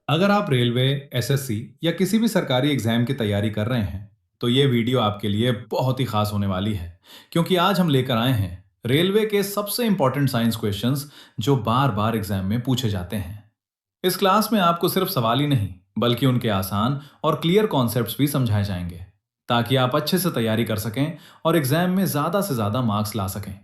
अगर आप railway, SSC या किसी भी सरकारी एग्जाम की तैयारी कर रहे हैं, तो ये वीडियो आपके लिए बहुत ही खास होने वाली है, क्योंकि आज हम लेकर आए हैं रेलवे के सबसे इंपॉर्टेंट साइंस क्वेश्चंस जो बार बार एग्जाम में पूछे जाते हैं। इस क्लास में आपको सिर्फ सवाल ही नहीं, बल्कि उनके आसान और क्लियर कॉन्सेप्ट्स भी समझाए जाएंगे, ताकि आप अच्छे से तैयारी कर सकें और एग्जाम में ज्यादा से ज्यादा मार्क्स ला सकें।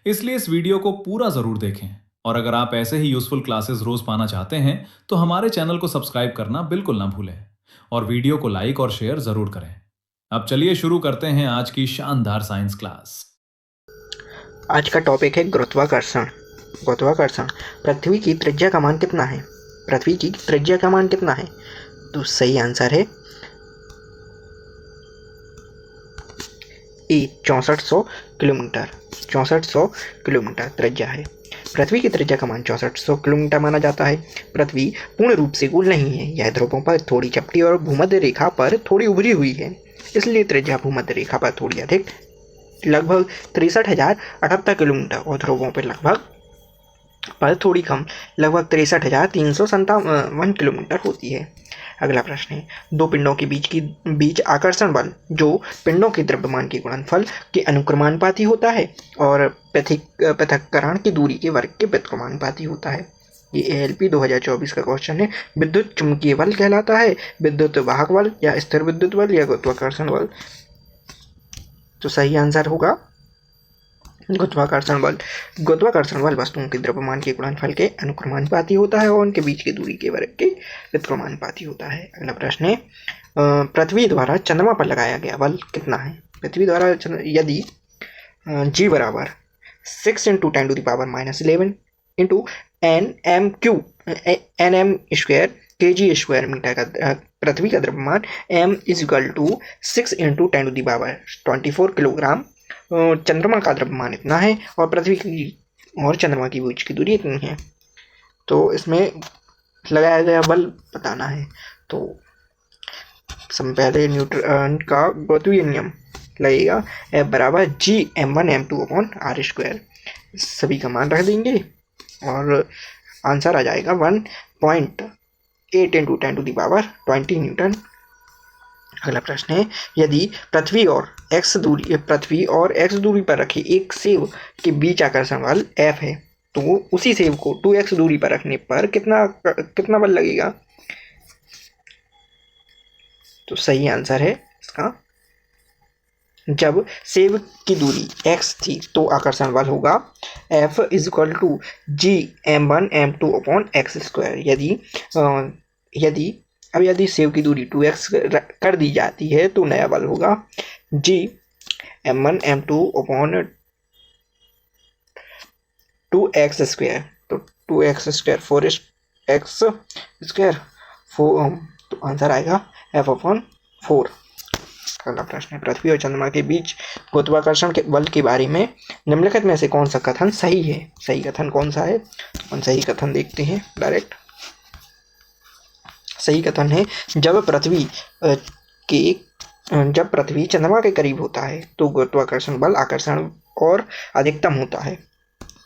इसलिए इस वीडियो को पूरा जरूर देखें। और अगर आप ऐसे ही यूजफुल क्लासेस रोज पाना चाहते हैं, तो हमारे चैनल को सब्सक्राइब करना बिल्कुल ना भूलें और वीडियो को लाइक और शेयर जरूर करें। अब चलिए शुरू करते हैं आज की शानदार साइंस क्लास। आज का टॉपिक है गुरुत्वाकर्षण। गुरुत्वाकर्षण। पृथ्वी की त्रिज्या का मान कितना है? पृथ्वी की त्रिज्या का मान कितना है? तो सही आंसर है ए 6400 किलोमीटर। 6400 किलोमीटर त्रिज्या है। पृथ्वी की त्रिज्या का मान 6400 किलोमीटर माना जाता है। पृथ्वी पूर्ण रूप से गोल नहीं है, यह ध्रुवों पर थोड़ी चपटी और भूमध्य रेखा पर थोड़ी उभरी हुई है, इसलिए त्रिज्या भूमध्य रेखा पर थोड़ी अधिक, लगभग 63,078 किलोमीटर, और ध्रुवों पर थोड़ी कम, लगभग 63,357 किलोमीटर होती है। अगला प्रश्न है, दो पिंडों के बीच आकर्षण बल जो पिंडों के द्रव्यमान के गुणनफल के अनुक्रमानुपाती होता है और पृथक्करण की दूरी के वर्ग के व्युत्क्रमानुपाती होता है। ये ALP 2024 का क्वेश्चन है। विद्युत चुंबकीय बल कहलाता है, विद्युत वाहक बल, या स्थिर विद्युत बल, या गुरुत्वाकर्षण बल। तो सही आंसर होगा गुरुत्वाकर्षण बल। गुरुत्वाकर्षण बल वस्तुओं के द्रव्यमान के गुणनफल के अनुक्रमानुपाती होता है और उनके बीच की दूरी के वर्ग के व्युत्क्रमानुपाती होता है। अगला प्रश्न है, पृथ्वी द्वारा चंद्रमा पर लगाया गया बल कितना है? पृथ्वी द्वारा यदि G बराबर 6 × 10⁻⁻11 into NM square kg square metre का पृथ्वी का द्रव्यमान m = 6 × 10⁻24 किलोग्राम, चंद्रमा का द्रव्यमान इतना है और पृथ्वी की और चंद्रमा की बीच की दूरी इतनी है, तो इसमें लगाया गया बल बताना है। तो पहले न्यूटन का द्वितीय नियम लगेगा, F बराबर G m1m2/r²। सभी का मान रख देंगे और आंसर आ जाएगा 1.8 × 10⁻20 न्यूटन। अगला प्रश्न है, यदि पृथ्वी और x दूरी पर रखे एक सेब के बीच आकर्षण बल F है, तो उसी सेब को 2x दूरी पर रखने पर कितना बल लगेगा? तो सही आंसर है इसका, जब सेब की दूरी x थी तो आकर्षण बल होगा F = G m1m2/x²। यदि सेब की दूरी 2x कर दी जाती है तो नया बल होगा G m1m2/2x²। तो 2x² 4x², तो आंसर आएगा F/4। अगला प्रश्न है, पृथ्वी और चंद्रमा के बीच गुरुत्वाकर्षण के बल के बारे में निम्नलिखित में से कौन सा कथन सही है? सही कथन कौन सा है? हम सही कथन देखते हैं डायरेक्ट। सही कथन है, जब पृथ्वी चंद्रमा के करीब होता है तो गुरुत्वाकर्षण बल आकर्षण और अधिकतम होता है।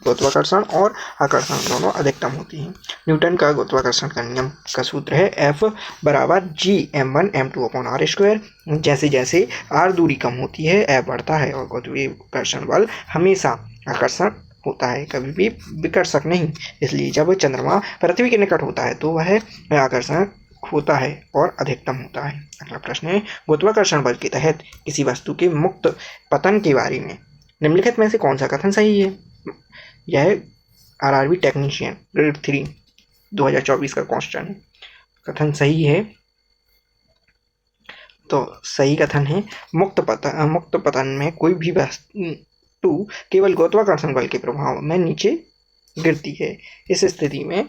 गुरुत्वाकर्षण और आकर्षण दोनों अधिकतम होती हैं। न्यूटन का गुरुत्वाकर्षण का नियम का सूत्र है F बराबर G m1m2/r²। जैसे जैसे r दूरी कम होती है F बढ़ता है और गुरुत्वाकर्षण बल हमेशा आकर्षण होता है, कभी भी विकर्षक नहीं। इसलिए जब चंद्रमा पृथ्वी के निकट होता है तो वह आकर्षण होता है और अधिकतम होता है। अगला प्रश्न है, गुरुत्वाकर्षण बल के तहत किसी वस्तु के मुक्त पतन के बारे में निम्नलिखित में से कौन सा कथन सही है? यह RRB टेक्नीशियन ग्रेड 3 2024 का क्वेश्चन है। कथन सही है, तो सही कथन है, मुक्त पतन में कोई भी वस्तु केवल गुरुत्वाकर्षण बल के प्रभाव में नीचे गिरती है। इस स्थिति में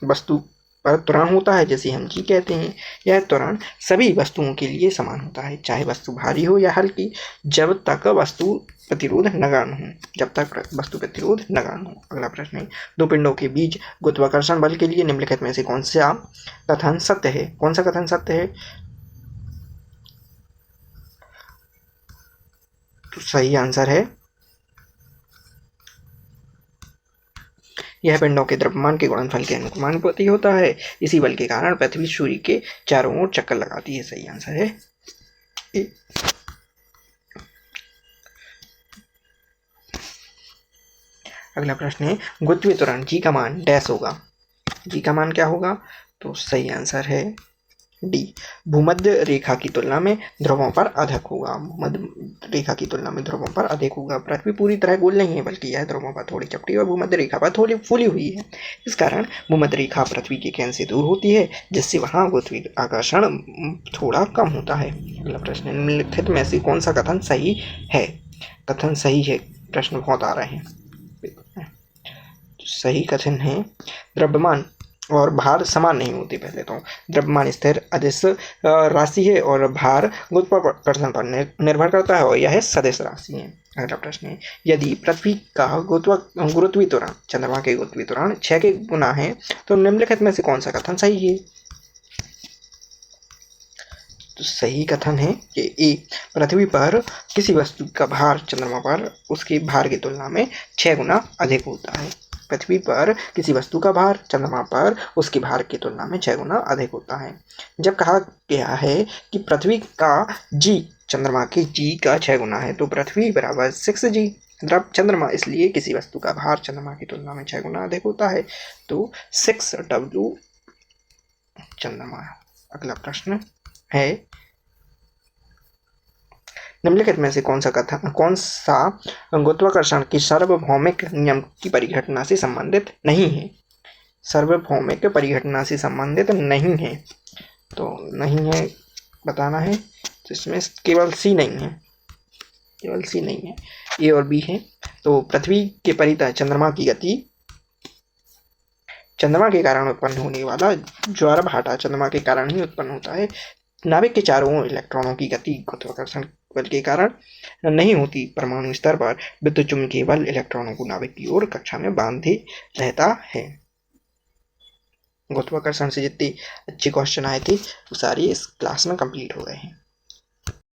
वस्तु पर त्वरण होता है, जैसे हम जी कहते हैं। यह त्वरण सभी वस्तुओं के लिए समान होता है, चाहे वस्तु भारी हो या हल्की, जब तक वस्तु प्रतिरोध नगण्य हो। अगला प्रश्न है, दो पिंडों के बीच गुरुत्वाकर्षण बल के लिए निम्नलिखित में से कौन सा कथन सत्य है? कौन सा कथन सत्य है? तो सही आंसर है यह पिंडों के द्रव्यमान के गुणनफल के अनुपाती होता है। इसी बल के कारण पृथ्वी सूर्य के चारों ओर चक्कर लगाती है। सही आंसर है ए। अगला प्रश्न है गुरुत्वीय त्वरण जी का मान डैश होगा। जी का मान क्या होगा? तो सही आंसर है डी, भूमध्य रेखा की तुलना में ध्रुवों पर अधिक होगा। भूमध्य रेखा की तुलना में ध्रुवों पर अधिक होगा। पृथ्वी पूरी तरह गोल नहीं है, बल्कि यह ध्रुवों पर थोड़ी चपटी और भूमध्य रेखा पर थोड़ी फूली हुई है। इस कारण भूमध्य रेखा पृथ्वी के केंद्र से दूर होती है, जिससे वहां गुरुत्वीय आकर्षण थोड़ा कम होता है। अगला प्रश्न, निम्नलिखित में से कौन सा कथन सही है? कथन सही है, प्रश्न बहुत आ रहे हैं। सही कथन है द्रव्यमान और भार समान नहीं होते। पहले तो द्रव्यमान स्थिर अदिश राशि है और भार गुरुत्वाकर्षण पर निर्भर करता है और यह सदिश राशि है। अगला प्रश्न है यदि पृथ्वी का गुरुत्वीय त्वरण चंद्रमा के गुरुत्वीय त्वरण 6 के गुना है तो निम्नलिखित में से कौन सा कथन सही है? तो सही कथन है कि ए, पृथ्वी पर किसी वस्तु का भार चंद्रमा पर उसके भार की तुलना में 6 गुना अधिक होता है। पृथ्वी पर किसी वस्तु का भार चंद्रमा पर उसके भार की तुलना में 6 गुना अधिक होता है। जब कहा गया है कि पृथ्वी का जी चंद्रमा के जी का 6 गुना है तो पृथ्वी बराबर 6g चंद्रमा, इसलिए किसी वस्तु का भार चंद्रमा की तुलना में 6 गुना अधिक होता है, तो 6w चंद्रमा। अगला प्रश्न है निम्नलिखित में से कौन सा गुरुत्वाकर्षण की सार्वभौमिक नियम की परिघटना से संबंधित नहीं है? सार्वभौमिक परिघटना से संबंधित नहीं है, तो नहीं है बताना है। तो इसमें केवल सी नहीं है, केवल सी नहीं है, ए और बी है। तो पृथ्वी के परितः चंद्रमा की गति, चंद्रमा के कारण उत्पन्न होने वाला ज्वार भाटा चंद्रमा के कारण ही उत्पन्न होता है। नाभिक के चारों ओर इलेक्ट्रॉनों की गति गुरुत्वाकर्षण बल के कारण नहीं होती। परमाणु स्तर पर विद्युत चुम्बकीय बल इलेक्ट्रॉनों को नाभिक की ओर कक्षा में बांधे रहता है। गुरुत्वाकर्षण से जितने अच्छे क्वेश्चन आए थे वो सारे इस क्लास में कंप्लीट हो गए हैं।